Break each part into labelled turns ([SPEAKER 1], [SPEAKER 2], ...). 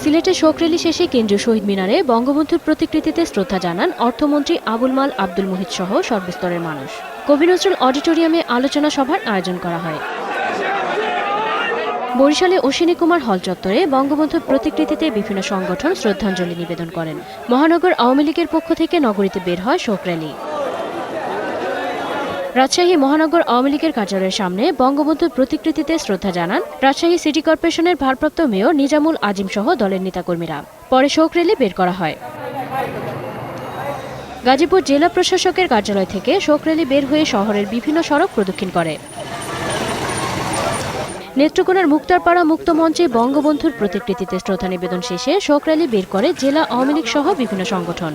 [SPEAKER 1] সিলেটে শোক র্যালি শেষে কেন্দ্রীয় শহীদ মিনারে বঙ্গবন্ধুর প্রতিকৃতিতে শ্রদ্ধা জানান অর্থমন্ত্রী আবুল মাল আব্দুল মুহিত সহ সর্বস্তরের মানুষ। কবি নজরুল অডিটোরিয়ামে আলোচনা সভার আয়োজন করা হয়। বরিশালে অশ্বিনী কুমার হল চত্বরে বঙ্গবন্ধুর প্রতিকৃতিতে বিভিন্ন সংগঠন শ্রদ্ধাঞ্জলি নিবেদন করেন। মহানগর আওয়ামী লীগের পক্ষ থেকে নগরীতে বের হয় শোক র্যালি। রাজশাহী মহানগর আওয়ামী লীগের কার্যালয়ের সামনে বঙ্গবন্ধুর প্রতিকৃতিতে শ্রদ্ধা জানান রাজশাহী সিটি কর্পোরেশনের ভারপ্রাপ্ত মেয়র নিজামুল আজিম সহ দলের নেতাকর্মীরা। পরে শোক র্যালি বের করা হয়। গাজীপুর জেলা প্রশাসকের কার্যালয় থেকে শোক র্যালি বের হয়ে শহরের বিভিন্ন সড়ক প্রদক্ষিণ করে। নেত্রকোনার মুক্তারপাড়া মুক্ত মঞ্চে বঙ্গবন্ধুর প্রতিকৃতিতে শ্রদ্ধা নিবেদন শেষে শোক র্যালি বের করে জেলা আওয়ামী লীগ সহ বিভিন্ন সংগঠন।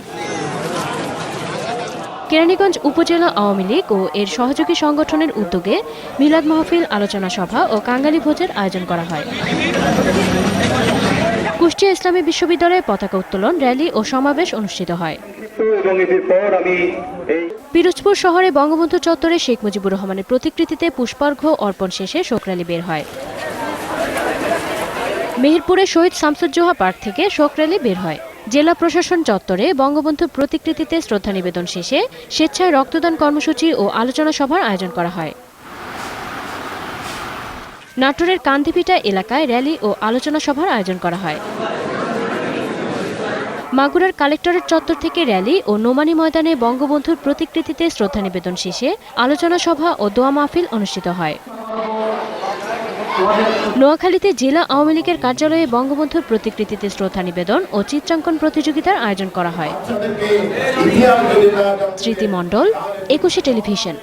[SPEAKER 1] কেরানীগঞ্জ উপজেলা আওয়ামী লীগ ও এর সহযোগী সংগঠনের উদ্যোগে মিলাদ মাহফিল, আলোচনা সভা ও কাঙ্গালি ভোজের আয়োজন করা হয়। কুষ্টিয়া ইসলামী বিশ্ববিদ্যালয়ে পতাকা উত্তোলন, র্যালি ও সমাবেশ অনুষ্ঠিত হয়। পিরোজপুর শহরে বঙ্গবন্ধু চত্বরে শেখ মুজিবুর রহমানের প্রতিকৃতিতে পুষ্পার্ঘ্য অর্পণ শেষে শোক র্যালি বের হয়। মেহেরপুরে শহীদ শামসুজ্জোহা পার্ক থেকে শোক র্যালি বের হয়। জেলা প্রশাসন চত্বরে বঙ্গবন্ধুর প্রতিকৃতিতে শ্রদ্ধা নিবেদন শেষে স্বেচ্ছায় রক্তদান কর্মসূচি ও আলোচনা সভার আয়োজন করা হয়। নাটোরের কান্দিভিটা এলাকায় র্যালি ও আলোচনা সভার আয়োজন করা হয়। মাগুরার কালেক্টরেট চত্বর থেকে র্যালি ও নোমানী ময়দানে বঙ্গবন্ধুর প্রতিকৃতিতে শ্রদ্ধা নিবেদন শেষে আলোচনা সভা ও দোয়া মাহফিল অনুষ্ঠিত হয়। নোয়াখালীতে জেলা আওয়ামী লীগের কার্যালয়ে বঙ্গবন্ধুর প্রতিকৃতিতে শ্রদ্ধা নিবেদন ও চিত্রাঙ্কন প্রতিযোগিতার আয়োজন করা হয়। স্মৃতি মণ্ডল, 21 টেলিভিশন।